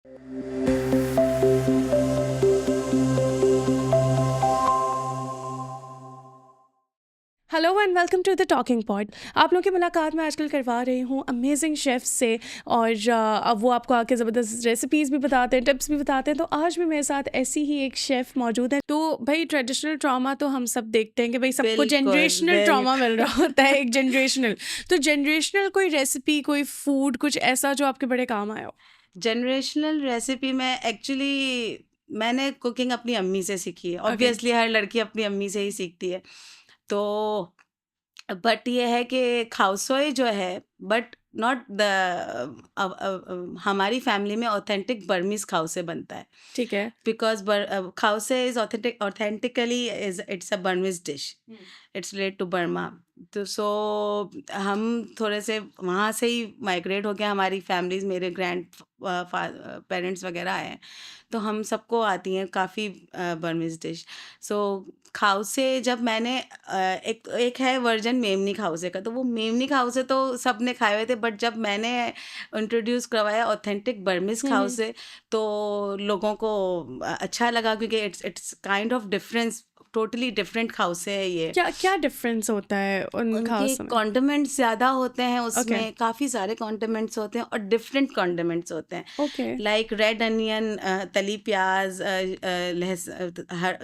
Hello and welcome to the talking pod. आप लोगों की मुलाकात मैं आजकल करवा रही हूँ अमेजिंग शेफ़ से, और अब वो आपको आके ज़बरदस्त रेसिपीज़ भी बताते हैं, टिप्स भी बताते हैं। तो आज भी मेरे साथ ऐसी ही एक शेफ़ मौजूद है। तो भाई ट्रेडिशनल ट्रॉमा तो हम सब देखते हैं कि भाई सबको बिल्कुल, जनरेशनल ट्रॉमा मिल बिल्कुल। रहा होता है, एक जनरेशनल। तो जनरेशनल कोई रेसिपी, कोई फूड, कुछ ऐसा जो आपके बड़े काम आया हो? जनरेशनल रेसिपी में एक्चुअली मैंने कुकिंग अपनी अम्मी से सीखी है। ओके। ऑब्वियसली हर लड़की अपनी अम्मी से ही सीखती है। तो बट ये है कि खाउसोई जो है, बट नॉट द हमारी फैमिली में ऑथेंटिक बर्मीज खाउसे बनता है। ठीक है। बिकॉज खाउसे is authentically is it's a Burmese dish. It's related to Burma. तो सो हम थोड़े से वहाँ से ही माइग्रेट हो गया, हमारी फैमिलीज, मेरे ग्रैंड पेरेंट्स वगैरह आए हैं, तो हम सबको आती हैं काफ़ी बर्मीज डिश। सो खाउसे जब मैंने एक है वर्जन मेमनी खाउसे का, तो वो मेमनी खाउसे तो सबने खाए हुए थे, बट जब मैंने इंट्रोड्यूस करवाया ऑथेंटिक बर्मीज खाउसे, तो लोगों को अच्छा लगा, क्योंकि it's kind of difference, totally different खाउसे है ये। क्या क्या डिफरेंस होता है उन उनके खासों में? कॉन्डिमेंट्स ज़्यादा होते हैं, ओके। उसमें काफ़ी सारे कॉन्डिमेंट्स होते हैं और डिफरेंट कॉन्डिमेंट्स होते हैं। ओके। लाइक रेड अनियन, तली प्याज,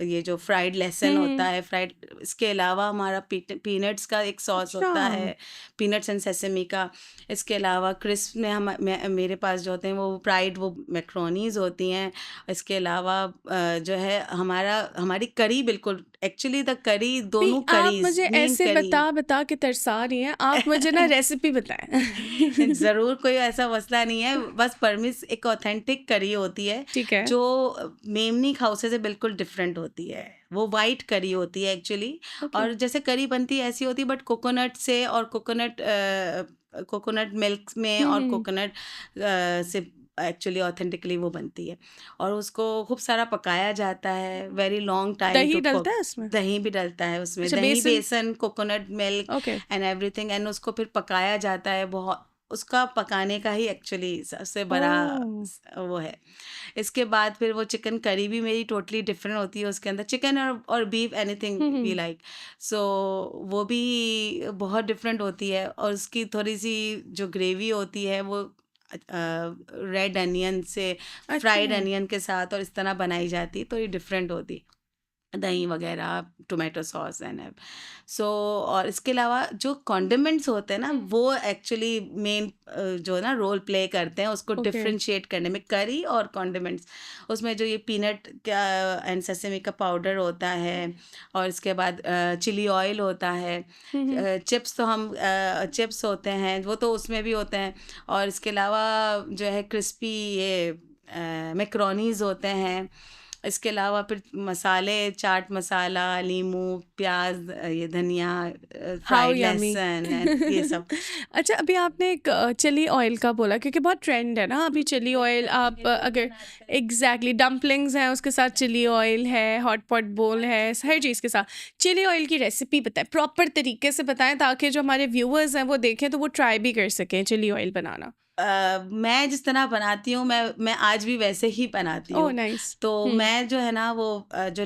ये जो फ्राइड लहसुन होता है, फ्राइड। इसके अलावा हमारा पीनट्स का एक सॉस अच्छा। होता है, पीनट्स एंड सेसमी का। इसके अलावा क्रिस्प में मेरे पास जो होते हैं वो फ्राइड, वो मैक्रोनीज होती हैं। इसके अलावा जो है हमारी करी, बिल्कुल एक्चुअली द करी, नहीं, दोनों आप करीज, मुझे ग्रीन ऐसे करी। बता बता के तरसा रही हैं, आप मुझे ना रेसिपी बताएं। ज़रूर, कोई ऐसा मसला नहीं है, बस परमिस एक ऑथेंटिक करी होती है, ठीक है। जो मेमनी खाउसे से बिल्कुल डिफरेंट होती है। वो वाइट करी होती है एक्चुअली। ओके। और जैसे करी बनती है ऐसी होती है, बट कोकोनट से, और कोकोनट मिल्क में, और कोकोनट से एक्चुअली ऑथेंटिकली वो बनती है। और उसको खूब सारा पकाया जाता है, वेरी लॉन्ग टाइम दही टू डलता कुक। है इसमें? दही भी डलता है उसमें, अच्छा, दही, बेसन। बेसन, coconut milk okay. And everything, and उसको फिर पकाया जाता है बहुत। उसका पकाने का ही एक्चुअली सबसे बड़ा ओह। वो है। इसके बाद फिर वो चिकन करी भी मेरी टोटली डिफरेंट होती है, उसके अंदर चिकन और बीफ, एनीथिंग वी लाइक। सो वो भी बहुत डिफरेंट होती है, और उसकी थोड़ी सी जो ग्रेवी होती है वो रेड अनियन से, अच्छा। फ्राइड अनियन के साथ और इस तरह बनाई जाती है, तो ये डिफरेंट होती है, दही वगैरह, टोमेटो सॉस एंड सो। और इसके अलावा जो कॉन्डिमेंट्स होते हैं ना, वो एक्चुअली मेन जो ना रोल प्ले करते हैं उसको ओके। डिफ्रेंशिएट करने में, करी और कॉन्डिमेंट्स। उसमें जो ये पीनट का एंड सेसेमी का पाउडर होता है, और इसके बाद चिली ऑयल होता है, चिप्स, तो हम चिप्स होते हैं वो तो उसमें भी होते हैं। और इसके अलावा जो है क्रिस्पी ये मैक्रोनीज होते हैं। इसके अलावा फिर मसाले, चाट मसाला, नींबू, प्याज, ये धनिया, हाउ फ्राइड यमी। लहसुन एंड ये सब। अच्छा, अभी आपने एक चिली ऑयल का बोला, क्योंकि बहुत ट्रेंड है ना अभी चिली ऑयल। आप अगर एग्जैक्टली डम्पलिंग्स हैं उसके साथ चिली ऑयल है, हॉट पॉट बोल है, हर चीज़ के साथ चिली ऑयल की रेसिपी बताएं, प्रॉपर तरीके से बताएं, ताकि जो हमारे व्यूअर्स हैं वो देखें तो वो ट्राई भी कर सकें चिली ऑयल बनाना। मैं जिस तरह बनाती हूँ, मैं आज भी वैसे ही बनाती ओह हूँ। नाइस। तो मैं जो है ना, वो जो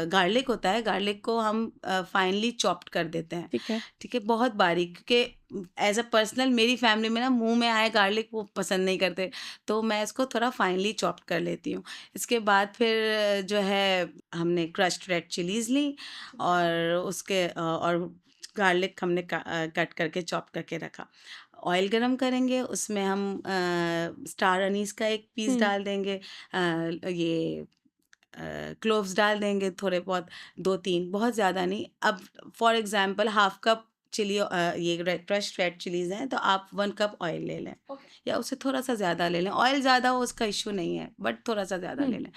गार्लिक होता है, गार्लिक को हम फाइनली चॉप्ड कर देते हैं। ठीक है। ठीक है, बहुत बारीक, क्योंकि एज अ पर्सनल मेरी फैमिली में ना मुंह में आए गार्लिक वो पसंद नहीं करते, तो मैं इसको थोड़ा फाइनली चॉप्ड कर लेती हूँ। इसके बाद फिर जो है हमने क्रश्ड रेड चिलीज ली, और उसके और गार्लिक हमने कट करके चॉप करके रखा। ऑयल गरम करेंगे, उसमें हम स्टार अनीस का एक पीस डाल देंगे, ये क्लोव्स डाल देंगे थोड़े बहुत, 2-3, बहुत ज़्यादा नहीं। अब for example half cup chilli, ये क्रश्ड रेड चिलीज़ हैं, तो आप 1 कप ऑयल ले लें, या उससे थोड़ा सा ज़्यादा ले लें। ऑयल ज़्यादा हो उसका इशू नहीं है, बट थोड़ा सा ज़्यादा ले लें।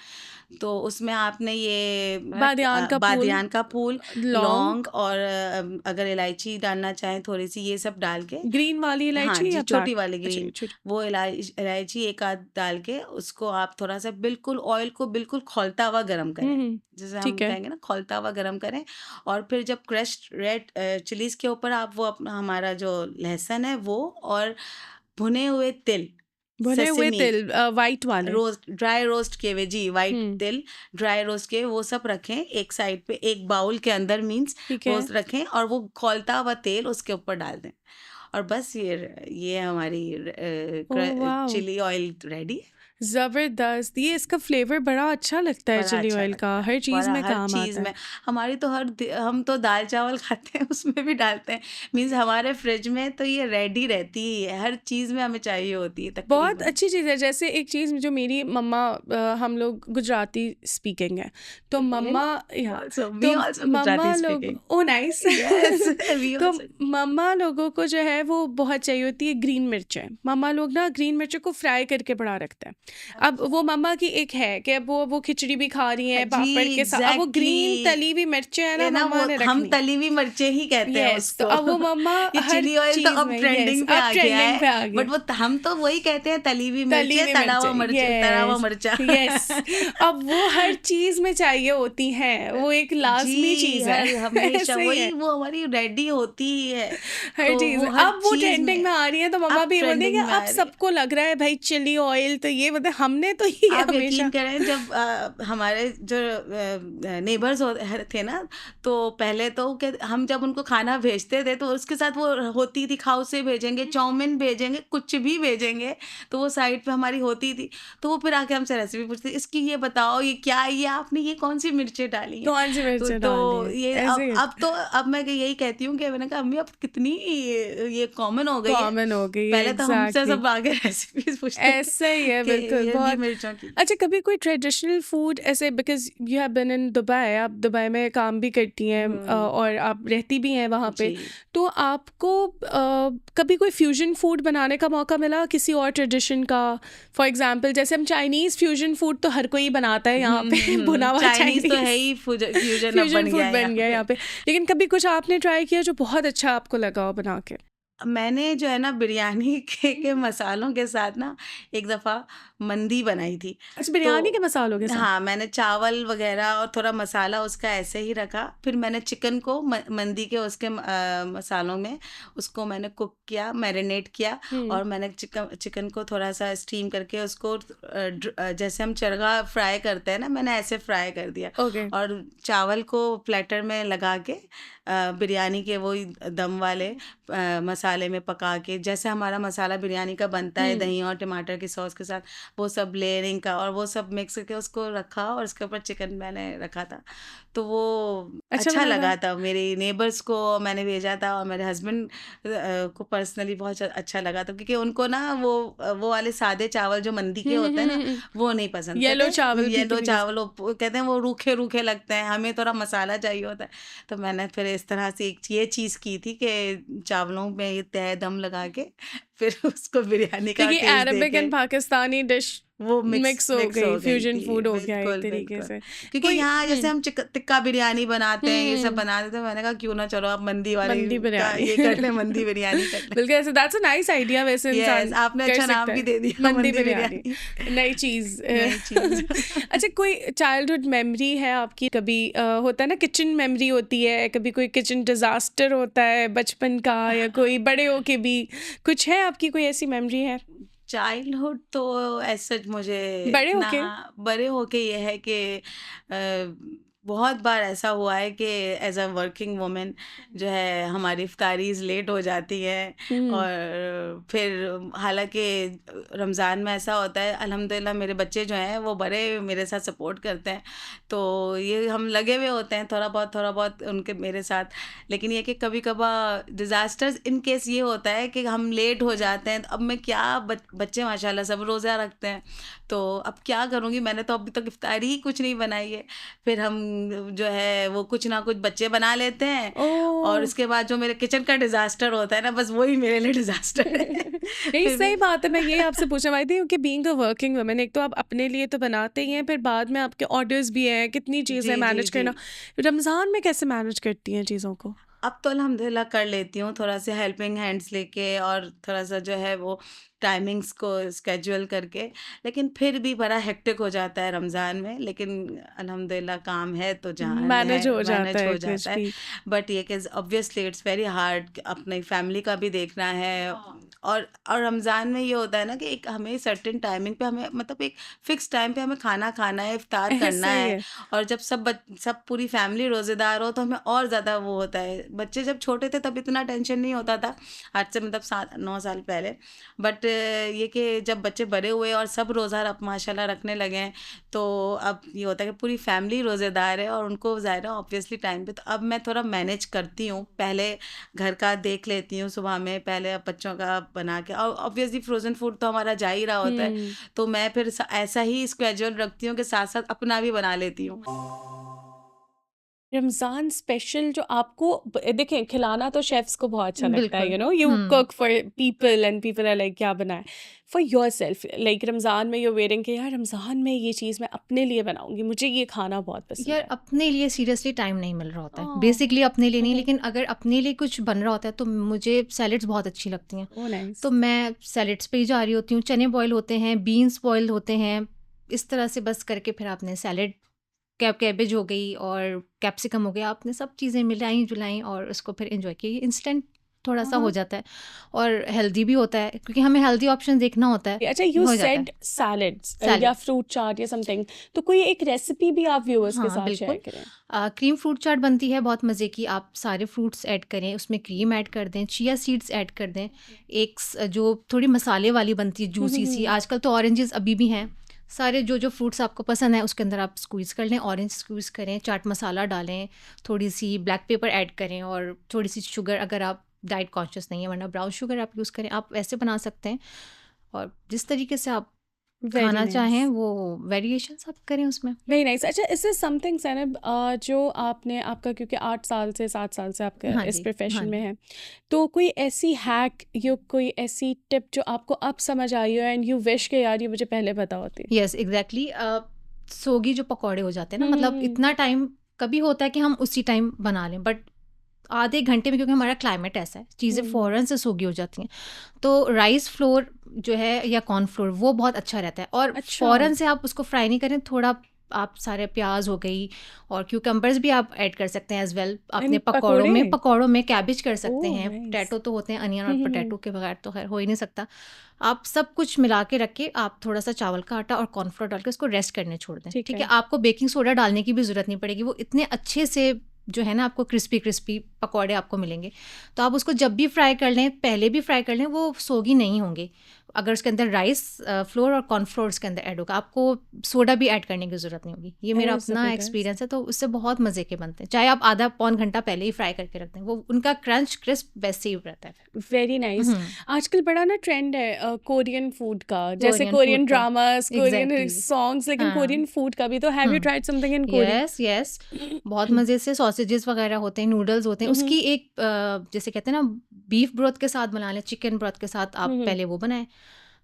तो उसमें आपने ये बादियान का फूल, बादियान का फूल, लौंग, लौंग, और अगर इलायची डालना चाहें थोड़ी सी, ये सब डाल के। ग्रीन वाली हाँ इलायची जी, या छोटी ब्लैक? वाली अच्छा, ग्रीन, ये छोटी। वो इलायची एक आध डाल के उसको आप थोड़ा सा बिल्कुल ऑयल को बिल्कुल खौलता हुआ गरम करें, जैसे हम ठीक है। कहेंगे ना, खौलता हुआ गरम करें। और फिर जब क्रश्ड रेड चिलीज के ऊपर आप वो अपना हमारा जो लहसुन है वो, और भुने हुए तिल, भुने हुए सेसमी, तिल वाइट वाले। रोस्ट, ड्राई रोस्ट किए हुए, जी, वाइट हम्म। तिल ड्राई रोस्ट किए, वो सब रखें एक साइड पे, एक बाउल के अंदर मीन्स ठीक वो है। रखें, और वो खौलता हुआ तेल उसके ऊपर डाल दें, और बस ये हमारी oh wow, chilli oil ready. जबरदस्त। ये इसका फ्लेवर बड़ा अच्छा लगता है बड़ा चिली अच्छा ऑयल का, लगता है, हर चीज बड़ा में हर काम चीज़ आता है। में। हमारी तो हम तो दाल चावल खाते हैं उसमें भी डालते हैं, मीन्स हमारे फ्रिज में तो ये रेडी रहती ही है, हर चीज़ में हमें चाहिए होती है बहुत तकरीबन। अच्छी चीज़ है। जैसे एक चीज़ जो मेरी मम्मा, हम लोग गुजराती स्पीकिंग है, तो मम्मा, या ऑल्सो, तो मी ऑल्सो मम्मा गुजराती लोग, speaking. Oh nice yes, we तो ऑल्सो। मम्मा लोगों को जो है वो बहुत चाहिए होती है ग्रीन मिर्चें। मम्मा लोग ना ग्रीन मिर्चों को फ्राई करके बड़ा रखते हैं। अब वो मम्मा की एक है कि अब वो खिचड़ी भी खा रही हैं जी, पापड़ के साथ, अब वो ग्रीन एग्जैक्टली, तली हुई मिर्चें हैं ना ये ना मम्मा वो ने हम रखनी। तली हुई मिर्चें ही कहते हैं यस, तो उसको। अब वो मम्मा ये हर चिली ऑयल तो चीज़ अब में, यस, ट्रेंडिंग पे अब आ गया ट्रेंडिंग है, पे आ बट गया। वो हम तो वही कहते हैं, तली हुई तली मिर्चें, हुई तला हुआ मिर्चें, तला हुआ यस मिर्चा। यस। अब वो हर चीज में चाहिए होती हैं, वो एक लाजमी जी, चीज है हर हमेशा ऐसे ही वही है, वो हमारी रेडी होती ही है, हर तो चीज वो में। हर अब वो चीज ट्रेंडिंग में में आ रही है, तो मम्मा अब भी ये बोलती है कि ट्रेंडिंग में अब आ रही है। सबको लग रहा है भाई चिली ऑयल तो ये, मतलब हमने तो ये आप यकीन हमेशा। करें, जब हमारे जो नेबर्स थे ना, तो पहले तो हम जब उनको खाना भेजते थे तो उसके साथ वो होती थी, खाओ से भेजेंगे, चाउमीन भेजेंगे, कुछ भी भेजेंगे, तो वो साइड पे हमारी होती थी, तो वो फिर आके हमसे रेसिपी पूछती, इसकी ये बताओ, ये क्या है, ये आपने ये कौन सी मिर्चें डाली हैं। कौन सी मिर्चें तो डाली है, ये ऐसे ही अब मैं यही कहती हूँ कि मैंने कहा अम्मी अब कितनी ये कॉमन हो गई है, कॉमन हो गई है, पहले तो हमसे एग्जैक्टली सब आगे रेसिपीज पूछते थे ऐसे ही है, कि बिल्कुल ये बहुत। मिर्चों की। अच्छा, कभी कोई ट्रेडिशनल फूड ऐसे, because you have been in Dubai, आप दुबई में काम भी करती हैं और आप रहती भी हैं वहाँ पे, जी, तो आपको कभी कोई फ्यूजन फूड बनाने का मौका मिला किसी और ट्रेडिशन का? फॉर एग्जांपल जैसे हम चाइनीज़ फ्यूजन फूड तो हर कोई बनाता है यहाँ पे भुना हुआ चाइनीज तो है चाइनीज़ ही, फ्यूजन अब फ्यूजन बन फूड गया है बन गया यहाँ यहाँ पे, लेकिन कभी कुछ आपने ट्राई किया जो बहुत अच्छा आपको लगा हो बना के? मैंने जो है ना बिरयानी के मसालों के साथ ना एक दफ़ा मंदी बनाई थी। अच्छा, तो बिरयानी के मसालों के साथ? हाँ, मैंने चावल वग़ैरह और थोड़ा मसाला उसका ऐसे ही रखा, फिर मैंने चिकन को मंदी के उसके मसालों में उसको मैंने कुक किया, मैरिनेट किया, और मैंने चिकन को थोड़ा-सा स्टीम करके उसको जैसे हम चरगा फ्राई करते हैं ना, मैंने ऐसे फ्राई कर दिया, ओके। और चावल को प्लेटर में लगा के बिरयानी के वही दम वाले मसाले में पका के, जैसे हमारा मसाला बिरयानी का बनता है दही और टमाटर की सॉस के साथ, वो सब लेयरिंग का, और वो सब मिक्स करके उसको रखा, और उसके ऊपर चिकन मैंने रखा था, तो वो अच्छा अच्छा बना था? लगा था। मेरे नेबर्स को मैंने भेजा था, और मेरे हस्बैंड को पर्सनली बहुत अच्छा लगा था, क्योंकि उनको ना वो वाले सादे चावल जो मंदी के होते हैं ना, वो नहीं पसंद। येलो कहते चावल हैं येलो फीके-फीके से। चावल, वो कहते हैं वो रूखे रूखे लगते हैं, हमें थोड़ा मसाला चाहिए होता है। तो मैंने फिर इस तरह से ये चीज़ की थी कि चावलों में ये तय दम लगा के फिर उसको बिरयानी का क्योंकि टेस्ट दे अरबिक के एंड पाकिस्तानी डिश वो मिक्स हो मिक्स गई, हो गई फ्यूजन थी। फूड हो गया एक बिल्कुल, तरीके बिल्कुल। से। क्योंकि कोई यहाँ जैसे हम टिक्का बिरयानी बनाते हैं, ये सब हुँ, बनाते, तो मैंने कहा क्यों ना चलो आप मंदी वाले मंदी का बिरयानी ये कर लें, मंदी बिरयानी कर लें। बिल्कुल ऐसे, दैट्स अ नाइस आइडिया, वैसे यस, इंसान आपने कर अच्छा नाम सकता भी है, दे दिया, मंदी मंदी बिरयानी, बिरयानी। नई चीज़ नई चीज़। अच्छा, कोई चाइल्डहुड मेमोरी है आपकी? कभी होता है ना किचन मेमोरी होती है, कभी कोई किचन डिज़ास्टर होता है बचपन का, या कोई बड़े होके भी कुछ है आपकी, कोई ऐसी मेमोरी है? चाइल्डहुड तो ऐसा मुझे बड़े इतना होके? बड़े होके ये है कि बहुत बार ऐसा हुआ है कि एज अ वर्किंग वुमेन जो है हमारी इफ्तारीज लेट हो जाती हैं, हुँ, और फिर हालांकि रमज़ान में ऐसा होता है, अल्हम्दुलिल्लाह मेरे बच्चे जो हैं वो बड़े मेरे साथ सपोर्ट करते हैं, तो ये हम लगे हुए होते हैं थोड़ा बहुत उनके मेरे साथ, लेकिन ये कि कभी कभार डिज़ास्टर्स इन केस ये होता है कि हम लेट हो जाते हैं, तो अब मैं क्या बच्चे माशाल्लाह सब रोज़ा रखते हैं, तो अब क्या करूँगी, मैंने तो अभी तक इफ्तारी ही कुछ नहीं बनाई है, फिर हम जो है वो कुछ ना कुछ बच्चे बना लेते हैं, और ओह! उसके बाद जो मेरे किचन का डिज़ास्टर होता है ना, बस वही मेरे लिए डिज़ास्टर है। नहीं, फिर सही भी बात है, मैं यही आपसे पूछने वाली थी, क्योंकि बीइंग अ वर्किंग वुमन, एक तो आप अपने लिए तो बनाते ही हैं, फिर बाद में आपके ऑर्डर्स भी हैं, कितनी चीज़ें जी, जी, मैनेज जी। करना। रमज़ान में कैसे मैनेज करती हैं चीज़ों को? अब तो अल्हम्दुलिल्लाह कर लेती हूँ, थोड़ा सा हेल्पिंग हैंड्स लेके, और थोड़ा सा जो है वो टाइमिंग्स को स्केड्यूल करके, लेकिन फिर भी बड़ा हेक्टिक हो जाता है रमज़ान में, लेकिन अल्हम्दुलिल्लाह काम है तो जहाँ है मैनेज हो जाता मैनेज है हो कुछ जाता है। भी। बट ये कि ऑब्वियसली इट्स वेरी हार्ड, अपनी फैमिली का भी देखना है, और रमज़ान में ये होता है ना कि एक हमें सर्टेन टाइमिंग पे हमें मतलब एक फिक्स टाइम पे हमें खाना खाना है, इफ्तार करना सही है। है। और जब सब पूरी फैमिली रोज़ेदार हो तो हमें और ज़्यादा वो होता है। बच्चे जब छोटे थे तब इतना टेंशन नहीं होता था, आज से मतलब 7-9 साल पहले। बट ये कि जब बच्चे बड़े हुए और सब रोज़ा अब माशाल्लाह रखने लगे हैं, तो अब ये होता है कि पूरी फैमिली रोज़ेदार है और उनको ज़ाहिर है ऑब्वियसली टाइम पे, तो अब मैं थोड़ा मैनेज करती हूँ। पहले घर का देख लेती हूँ सुबह में, पहले अब बच्चों का बना के, और ऑब्वियसली फ्रोज़न फूड तो हमारा जा ही रहा होता है, तो मैं फिर ऐसा ही स्केड्यूल रखती हूँ कि साथ साथ अपना भी बना लेती हूँ। रमज़ान स्पेशल जो आपको देखें, खिलाना तो शेफ्स को बहुत अच्छा लगता है, बिल्कुल। You hmm. Cook for people and people are like क्या बनाए for yourself, like Ramzan में यू वेयरिंग कि यार रमज़ान में ये चीज़ मैं अपने लिए बनाऊंगी, मुझे ये खाना बहुत पसंद यार है। अपने लिए सीरियसली टाइम नहीं मिल रहा होता है। ओह। बेसिकली अपने लिए नहीं, लेकिन अगर अपने लिए कुछ बन रहा होता है तो मुझे सैलेड्स बहुत अच्छी लगती हैं। Oh nice. तो मैं सैलेड्स पे ही जा रही होती हूँ। चने बॉयल होते हैं, बीन्स बॉयल होते हैं, इस तरह से बस करके फिर आपने सैलेड, कैबेज हो गई और कैप्सिकम हो गया, आपने सब चीज़ें मिलाई-जुलाई और उसको फिर एन्जॉय किया। इंस्टेंट थोड़ा-सा हो जाता है और हेल्दी भी होता है, क्योंकि हमें हेल्दी ऑप्शन देखना होता है, अच्छा, यू हो जाता है। सेड सैलड्स या सैलेड, फ्रूट चाट या समथिंग, तो कोई एक रेसिपी भी आप व्यूअर्स के हाँ, साथ बिल्कुल। शेयर करें। क्रीम फ्रूट चाट बनती है बहुत मज़े की। आप सारे फ्रूट्स ऐड करें, उसमें क्रीम ऐड कर दें, चिया सीड्स ऐड कर दें। जो थोड़ी मसाले वाली बनती है, जूसी सी, आजकल तो ऑरेंजेस अभी भी हैं। सारे जो फ्रूट्स आपको पसंद है उसके अंदर आप स्क्वीज़ कर लें, ऑरेंज स्क्वीज़ करें, चाट मसाला डालें, थोड़ी सी ब्लैक पेपर ऐड करें और थोड़ी सी शुगर, अगर आप डाइट कॉन्शियस नहीं है, वरना ब्राउन शुगर आप यूज़ करें। आप ऐसे बना सकते हैं और जिस तरीके से आप वेरी खाना चाहें नाइस, वो वेरिएशंस आप करें उसमें। Very nice. अच्छा, इससे समथिंग सैनब, जो आपने आपका, क्योंकि 8 साल से 7 साल से आपका हाँ इस जी, प्रोफेशन हाँ में जी। है, तो कोई ऐसी हैक या कोई ऐसी टिप जो आपको अब समझ आई हो एंड यू विश के यार ये मुझे पहले पता होती। Yes, exactly. सोगी जो पकौड़े हो जाते हैं ना, मतलब हम्म। इतना टाइम कभी होता है कि हम उसी टाइम बना लें, बट आधे घंटे में, क्योंकि हमारा क्लाइमेट ऐसा है, चीज़ें फ़ौरन से सोगी हो जाती हैं। तो राइस फ्लोर जो है या कॉर्न फ्लोर, वो बहुत अच्छा रहता है और अच्छा। फ़ौरन से आप उसको फ्राई नहीं करें। थोड़ा आप सारे प्याज हो गई और क्यूकम्बर्स भी आप ऐड कर सकते हैं एज वेल अपने इन पकोड़े। पकौड़ों में कैबेज कर सकते ओह हैं। नाइस। पोटैटो तो होते हैं, अनियन और पोटैटो के बगैर तो खैर हो ही नहीं सकता। आप सब कुछ मिला के रख के, आप थोड़ा सा चावल का आटा और कॉर्नफ्लोर डाल के उसको रेस्ट करने छोड़ दें, ठीक ठीक है। है। आपको बेकिंग सोडा डालने की भी ज़रूरत नहीं पड़ेगी, वो इतने अच्छे से जो है ना, आपको क्रिस्पी क्रिस्पी पकौड़े आपको मिलेंगे। तो आप उसको जब भी फ्राई कर लें, पहले भी फ्राई कर लें, वो सोगी नहीं होंगे अगर उसके अंदर राइस फ्लोर और कॉर्नफ्लोर उसके अंदर ऐड होगा। आपको सोडा भी ऐड करने की ज़रूरत नहीं होगी। ये मेरा ओह अपना जबरदस्त। एक्सपीरियंस है, तो उससे बहुत मज़े के बनते हैं। चाहे आप आधा पौन घंटा पहले ही फ्राई करके रख दें, वो उनका क्रंच क्रिस्प वैसे ही रहता है। Very nice. आजकल बड़ा ना ट्रेंड है कोरियन फूड का, जैसे कोरियन कोरियन फूड का, ड्रामास, कोरियन एग्जैक्टली। सॉन्ग्स, लेकिन हाँ। कोरियन फूड का भी। तो have you tried something in Korean? Yes yes, बहुत मज़े से सॉसेजेस वगैरह होते हैं, नूडल्स होते हैं। उसकी एक जैसे कहते हैं ना, बीफ ब्रोथ के साथ बना लें, चिकन ब्रोथ के साथ आप पहले वो बनाएं।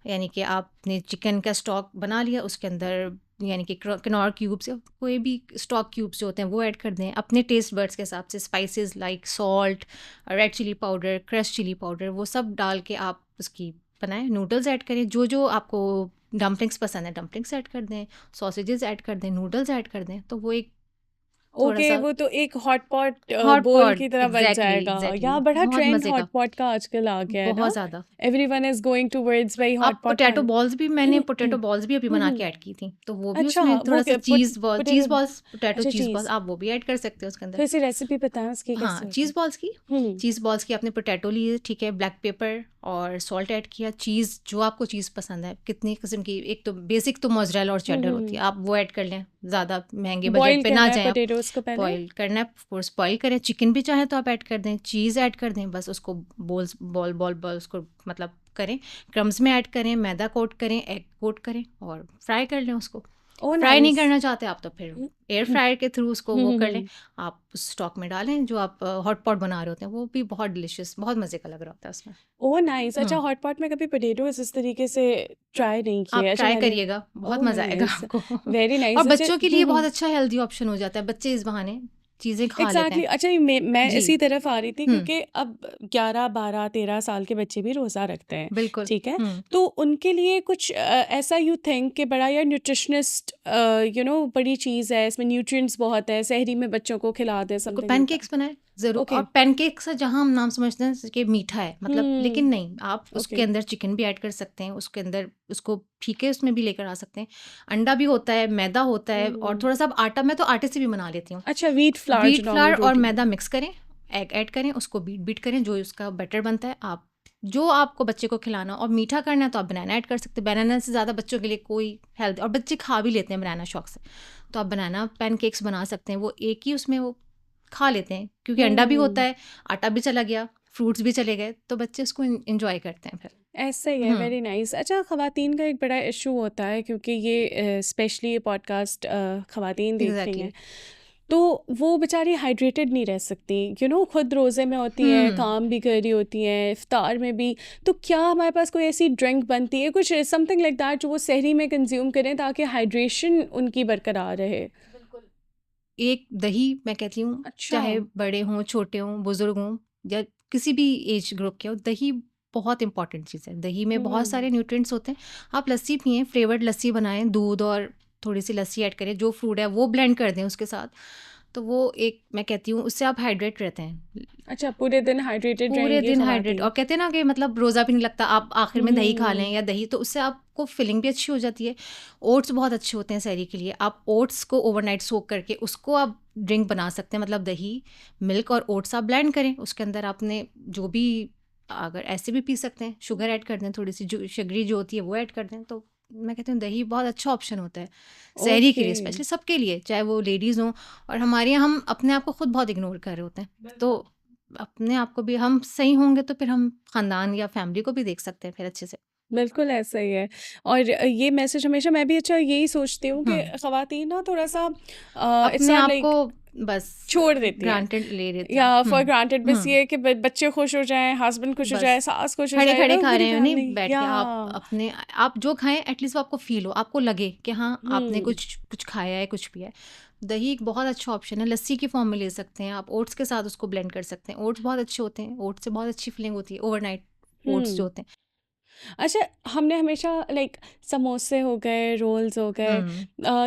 यानी कि आपने चिकन का स्टॉक बना लिया, उसके अंदर यानी कि किनौर क्यूब्स या कोई भी स्टॉक क्यूब्स जो होते हैं वो ऐड कर दें अपने टेस्ट बर्ड्स के हिसाब से। Spices like salt, red chilli powder, crush chilli powder, वो सब डाल के आप उसकी बनाएं। नूडल्स ऐड करें, जो आपको डम्पलिंग्स पसंद है डम्पलिंग्स ऐड कर दें, सॉसेजेस ऐड कर दें, नूडल्स ऐड कर दें, तो वो एक थोड़ा ओके, सा वो तो एक हॉट पॉट हॉट बोल पॉट, की तरह बन एग्जैक्टली जाएगा। एग्जैक्टली, यहाँ बड़ा बहुत ट्रेंड मज़े का, हॉट पॉट का आजकल आ गया है ना, बहुत ज़्यादा। एवरीवन इज गोइंग टूवर्ड्स भाई हॉट आप पॉट पोटैटो खाना। बॉल्स भी, मैंने पोटैटो बॉल्स भी अभी बना के ऐड की थी, तो वो भी अच्छा, उसमें वो थोड़ा सा चीज़ पोटैटो। बॉल्स, पोटैटो अच्छा, चीज़ बॉल्स, चीज। आप वो भी ऐड कर सकते हो उसके अंदर। तो थोड़ी सी रेसिपी बताएं उसकी हाँ, कैसे होता चीज़ बॉल्स की, है। चीज़ बॉल्स की आपने पोटैटो लिए, ठीक है, ब्लैक पेपर और सॉल्ट ऐड किया, चीज़ जो आपको चीज़ पसंद है, कितनी किस्म की, एक तो बेसिक तो मोज़रेला और चेडर होती है, आप वो ऐड कर लें, ज़्यादा महंगे बॉईल बजट पे करना ना है जाएं आप। पोटैटोज को पहले। बॉईल करना है, ऑफकोर्स बॉईल करें। चिकन भी चाहे तो आप ऐड कर दें, चीज़ ऐड कर दें, बस उसको बॉल उसको मतलब करें, क्रम्स में ऐड करें, मैदा कोट करें, एग कोट करें और फ्राई कर लें उसको। ओह फ्राई नहीं नाइस। करना चाहते आप तो फिर एयर फ्रायर के थ्रू उसको वो कर लें। आप उस स्टॉक में डालें जो आप हॉट पॉट बना रहे होते हैं, वो भी बहुत डिलिशियस, बहुत मज़े का लग रहा होता है उसमें। Oh nice. अच्छा, हॉट पॉट में कभी पोटैटोज इस तरीके से ट्राई नहीं किए। आप अच्छा, ट्राई मैंने। करिएगा, बहुत ओह मज़ा आएगा नाइस, आपको। वेरी और नाइस। अच्छा। बच्चों के लिए बहुत अच्छा हेल्दी ऑप्शन हो जाता है, बच्चे इस बहाने चीज़ें खा लेते एग्जैक्टली हैं। अच्छा ये मैं जी। इसी तरफ आ रही थी हम्म। क्योंकि अब 11 12 13 साल के बच्चे भी रोज़ा रखते हैं, बिल्कुल। ठीक है, तो उनके लिए कुछ ऐसा यू थिंक कि बड़ा यार न्यूट्रिशनिस्ट बड़ी चीज़ है, इसमें न्यूट्रिएंट्स बहुत है, सहरी में बच्चों को खिला दे उनको समथिंग लाइक पैनकेक्स बनाए ज़रूर। ओके और पैनकेक्स का जहाँ हम नाम समझते हैं कि मीठा है मतलब, लेकिन नहीं, आप उसके ओके अंदर चिकन भी ऐड कर सकते हैं, उसके अंदर उसको फीके उसमें भी लेकर आ सकते हैं। अंडा भी होता है, मैदा होता है, और थोड़ा सा अब आटा, मैं तो आटे से भी बना लेती हूँ। अच्छा व्हीट फ्लावर व्हीट जो फ्लावर नॉर्मल और रोटी मैदा मिक्स करें, एग ऐड करें, उसको बीट बीट करें, जो उसका बैटर बनता है। आप जो आपको बच्चे को खिलाना और मीठा करना है तो आप बनाना ऐड कर सकते हैं। बनाना से ज़्यादा बच्चों के लिए कोई हेल्थ, और बच्चे खा भी लेते हैं बनाना शौक से, तो आप बनाना पैनकेक्स बना सकते हैं। वो एक ही उसमें वो खा लेते हैं, क्योंकि अंडा भी होता है, आटा भी चला गया, फ्रूट्स भी चले गए, तो बच्चे उसको इंजॉय करते हैं फिर। ऐसा ही है, वेरी नाइस। अच्छा ख़वातीन का एक बड़ा इशू होता है क्योंकि ये स्पेशली ये पॉडकास्ट ख़वातीन देख रही एग्जैक्टली। हैं, तो वो बेचारी हाइड्रेटेड नहीं रह सकती, खुद रोज़े में होती हैं, काम भी कर रही होती हैं, इफ्तार में भी, तो क्या हमारे पास कोई ऐसी ड्रिंक बनती है, कुछ समथिंग लाइक दैट, जो वो सहरी में कंज्यूम करें ताकि हाइड्रेशन उनकी बरकरार रहे? एक दही, मैं कहती हूँ, अच्छा चाहे बड़े हों, छोटे हों, बुजुर्ग हों, या किसी भी एज ग्रुप के हो, दही बहुत इंपॉर्टेंट चीज़ है। दही में बहुत सारे न्यूट्रिएंट्स होते हैं। आप लस्सी पिएं, फ्लेवर्ड लस्सी बनाएं, दूध और थोड़ी सी लस्सी ऐड करें, जो फ्रूट है वो ब्लेंड कर दें उसके साथ, तो वो एक, मैं कहती हूँ, उससे आप हाइड्रेट रहते हैं अच्छा पूरे दिन हाइड्रेटेड पूरे रहेंगी दिन हाइड्रेट। ख़वातीन। और कहते हैं ना कि मतलब रोज़ा भी नहीं लगता, आप आखिर में दही खा लें या दही, तो उससे आपको फीलिंग भी अच्छी हो जाती है। ओट्स बहुत अच्छे होते हैं सहरी के लिए। आप ओट्स को ओवरनाइट सोक करके उसको आप ड्रिंक बना सकते हैं, मतलब दही, मिल्क और ओट्स आप ब्लेंड करें, उसके अंदर आपने जो भी, अगर ऐसे भी पी सकते हैं, शुगर ऐड कर दें, थोड़ी सी जो शुगरी जो होती है वो ऐड कर दें, तो मैं कहती हूँ दही बहुत अच्छा ऑप्शन होता है सहरी के लिए, ओके स्पेशली सबके लिए, चाहे वो लेडीज़ हों। और हमारे यहाँ हम अपने आप को खुद बहुत इग्नोर कर रहे होते हैं, तो अपने आप को भी हम सही होंगे तो फिर हम ख़ानदान या फैमिली को भी देख सकते हैं फिर अच्छे से। बिल्कुल ऐसा ही है। और ये मैसेज हमेशा मैं भी अच्छा यही सोचती हूँ कि ख़वातीन ना थोड़ा-सा इट्स अपने नॉट आप लाइक को बस छोड़ देती हैं ग्रांटेड ले लेते या हैं। फॉर ग्रांटेड, बस ये है कि बच्चे खुश हो जाएँ, हस्बैंड खुश हो बस जाए, सास खुश हो खड़े जाए, खड़े खा पूरी रहे हैं, नहीं फैमिली बैठ या के, आप अपने, आप जो खाएं एटलीस्ट वो आपको फील हो, आपको लगे कि हाँ आपने कुछ कुछ खाया है, कुछ पिया है। दही एक बहुत अच्छा ऑप्शन है, लस्सी की फॉर्म में ले सकते हैं आप, ओट्स के साथ उसको ब्लेंड कर सकते हैं। ओट्स बहुत अच्छे होते हैं, ओट्स से बहुत अच्छी फीलिंग होती है, ओवरनाइट ओट्स जो होते हैं। अच्छा हमने हमेशा लाइक समोसे हो गए, रोल्स हो गए,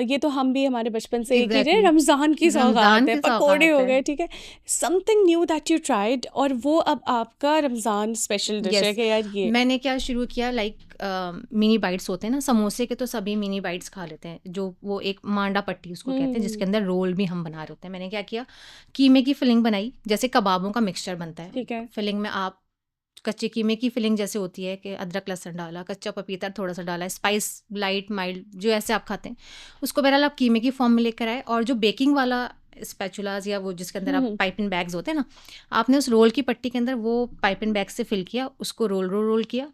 ये तो हम भी हमारे बचपन से एक ही रहे, एग्जैक्टली, रमज़ान की सौगात रमज़ान है, की पकोड़े सौगात हो है। गए, ठीक है, something knew that you tried और वो अब आपका रमज़ान स्पेशल डिश है यस, कि यार ये मैंने क्या शुरू किया, लाइक मिनी बाइट्स होते हैं ना समोसे के, तो सभी मिनी बाइट्स खा लेते हैं, जो वो एक मांडा पट्टी उसको कहते हैं, जिसके अंदर रोल भी हम बना रहे होते हैं। मैंने क्या किया, कीमे की फिलिंग बनाई, जैसे कबाबों का मिक्सचर बनता है, ठीक है, फिलिंग में आप कच्चे कीमे की फिलिंग जैसे होती है कि अदरक लहसुन डाला, कच्चा पपीता थोड़ा सा डाला, स्पाइस लाइट माइल्ड जो ऐसे आप खाते हैं, उसको बहरहाल आप कीमे की फॉर्म में लेकर आए। और जो बेकिंग वाला स्पैचुलास या वो जिसके अंदर आप पाइपिंग बैग्स होते हैं ना, आपने उस रोल की पट्टी के अंदर वो पाइपिंग बैग से फिल किया, उसको रोल रोल रोल किया,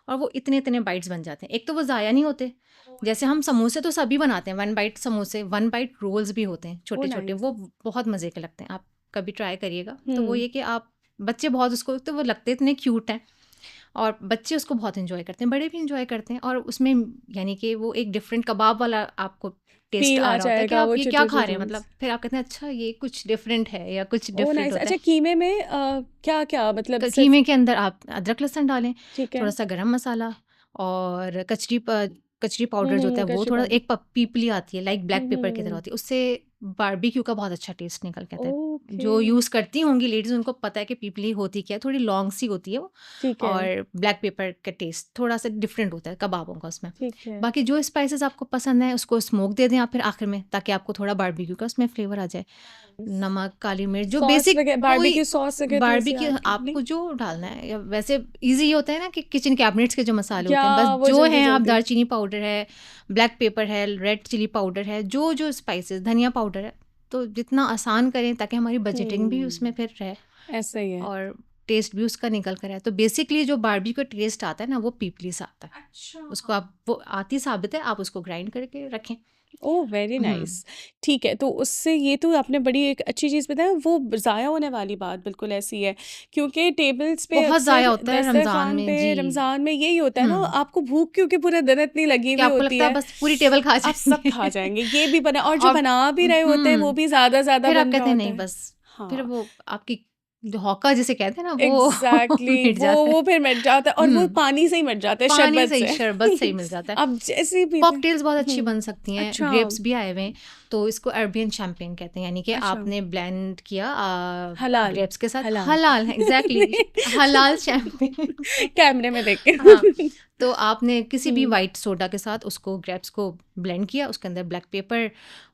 और वो इतने इतने बाइट्स बन जाते हैं। एक तो वो ज़ाया नहीं होते, जैसे हम समोसे तो सभी बनाते हैं, 1 बाइट समोसे, 1 बाइट रोल्स भी होते हैं छोटे छोटे, वो बहुत मज़े के लगते हैं, आप कभी ट्राई करिएगा। तो वो ये कि आप, बच्चे बहुत उसको, तो वो लगते इतने क्यूट हैं, और बच्चे उसको बहुत एंजॉय करते हैं, बड़े भी एंजॉय करते हैं, और उसमें यानी कि वो एक डिफरेंट कबाब वाला आपको टेस्ट फील आ आ रहा होता है कि जाएगा आप वो ये क्या छोटे खा रहे हैं, छोटे मतलब फिर आप कहते हैं अच्छा ये कुछ डिफरेंट है या कुछ ओ डिफरेंट नाइस। होता अच्छा है। कीमे में क्या क्या मतलब सिर्फ कीमे के अंदर आप अदरक लहसुन डालें, ठीक है, थोड़ा सा गरम मसाला, और कचरी पाउडर जो होता है वो कचरी थोड़ा, पाउडर, एक पीपली आती है लाइक ब्लैक पेपर की तरह होती है, उससे बारबेक्यू का बहुत अच्छा टेस्ट निकल के आता है। ओके, जो यूज़ करती होंगी लेडीज़ उनको पता है कि पीपली होती क्या है, थोड़ी लॉन्ग सी होती है वो, ठीक है, और ब्लैक पेपर का टेस्ट थोड़ा सा डिफरेंट होता है कबाबों का उसमें। ठीक है, बाकी जो स्पाइसेस आपको पसंद है उसको स्मोक दे दें आप फिर आखिर में, ताकि आपको थोड़ा बारबेक्यू का उसमें फ्लेवर आ जाए। नमक, काली मिर्च, जो सॉस बेसिक वगैरह, कोई बारबेक्यू सॉस वगैरह थोड़ी सी बारबेक्यू ऐड नहीं, आपको जो डालना है, या वैसे इजी होता है ना कि किचन कैबिनेट्स के जो मसाले या होते हैं, बस वो जो जल्दी हैं, आप जल्दी दालचीनी पाउडर है, ब्लैक पेपर है, रेड चिली पाउडर है, जो जो स्पाइसेस, धनिया पाउडर है, तो जितना आसान करें ताकि हमारी बजटिंग भी उसमें फिर रहे। ऐसा ही है। और टेस्ट भी उसका निकल कर है। तो बेसिकली जो बारबेक्यू का टेस्ट आता है ना वो पीपली से आता है। अच्छा। उसको आप वो आती साबित है, आप उसको ग्राइंड करके रखें। ओह वेरी हम्म नाइस। ठीक है, तो उससे ये तो आपने बड़ी एक अच्छी चीज़ बताया। वो ज़ाया होने वाली बात बिल्कुल ऐसी है, क्योंकि टेबल्स पे बहुत ज़ाया अक्सर होता है रमज़ान दस्तरखान में पे जी। रमज़ान में यही होता है ना, आपको भूख क्योंकि पूरे दिन इतनी लगी कि हुई आपको होती लगता है है, बस पूरी टेबल खा आप सब जाएंगे खा जाएंगे। ये भी बना, और जो और बना भी रहे होते हैं वो भी ज़्यादा ज़्यादा फिर आप बन कहते रहा हैं होता नहीं है। बस, फिर हाँ वो आपकी जो हौका जिसे कहते हैं ना वो एग्जैक्टली मिट जाता है। वो फिर मिट जाता है, और वो हम्म पानी से ही मिट जाता है, पानी शरबत से ही, से। शरबत से ही मिल जाता है। अब जैसे ही पीते हैं। कॉकटेल्स बहुत अच्छी बन सकती हैं, अच्छा ग्रेप्स भी आए हुए हैं, तो इसको अरबियन शैम्पेन कहते हैं, यानी कि अच्छा आपने ब्लेंड किया हलाल ग्रेप्स के साथ। हलाल हलाल है एग्जैक्टली, हलाल शैम्पेन कैमरे में देख के। हाँ, तो आपने किसी भी हम्म वाइट सोडा के साथ उसको ग्रेप्स को ब्लेंड किया, उसके अंदर ब्लैक पेपर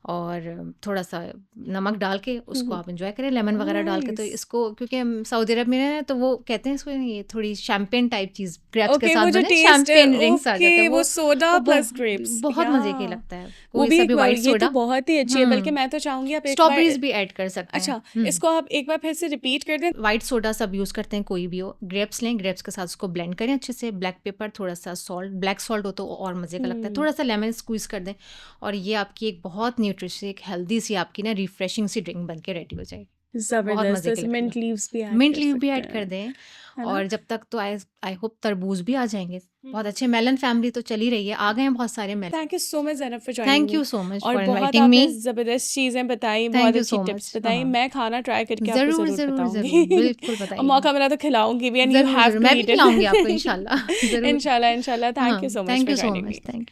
और थोड़ा सा नमक डाल के उसको आप एंजॉय करें, लेमन वगैरह डाल के। तो नाइस। इसको क्योंकि हम सऊदी अरब में हैं तो वो कहते हैं इसको ये थोड़ी शैम्पेन टाइप चीज़ ग्रेप्स के ओके, साथ वो जो बने, टेस्ट, शैम्पेन रिंग्स आ जाते ओके हैं वो सोडा वो प्लस ग्रेप्स, बहुत या मज़े के लगता है। वो कोई भी सा भी वाइट ये तो सोडा, बहुत ही अच्छी है। बल्कि मैं तो चाहूंगी आप एक बार, स्ट्रॉबेरीज भी ऐड कर सकते हैं। अच्छा इसको आप एक बार फिर से रिपीट कर दें। वाइट सोडा सब यूज़ करते हैं, कोई भी हो। ग्रेप्स लें, ग्रेप्स के साथ उसको ब्लेंड करें अच्छे से, ब्लैक पेपर, थोड़ा सा सॉल्ट, ब्लैक सॉल्ट हो तो और मज़े का लगता है, थोड़ा सा लेमन स्क्वीज़ कर दें, और ये आपकी एक बहुत न्यूट्रिशियस, एक हेल्दी सी आपकी ना रिफ्रेशिंग सी ड्रिंक बन के रेडी हो जाएगी। बहुत जबरदस्त, मज़े की जैसे मिंट लगेगी। लीव्स भी ऐड मिंट कर लीव भी सकते ऐड कर हैं, दें, है ना। और जब तक तो आई होप तरबूज भी आ जाएंगे। बहुत अच्छे, मेलन फैमिली तो चल ही रही है, आ गए हैं बहुत सारे melon. Thank you so much Zainab for joining thank me, you so much और फॉर बहुत इनवाइटिंग मी। आपने ज़बरदस्त चीज़ें बताई, बहुत थैंक यू अच्छी सो टिप्स मच। बताई। मैं खाना ट्राई करके आपको ज़रूर ज़रूर ज़रूर ज़रूर बताऊंगी। बिल्कुल और बताइए। मौका मिला तो खिलाऊंगी भी, एंड यू ज़रूर हैव ज़रूर, टू मैं भी ईट खिलाऊंगी आपको इट। इंशाल्लाह ज़रूर। इंशाल्लाह इंशाल्लाह। थैंक हाँ, you so much thank for you so joining much, me. Thank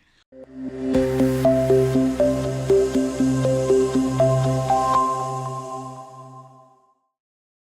you.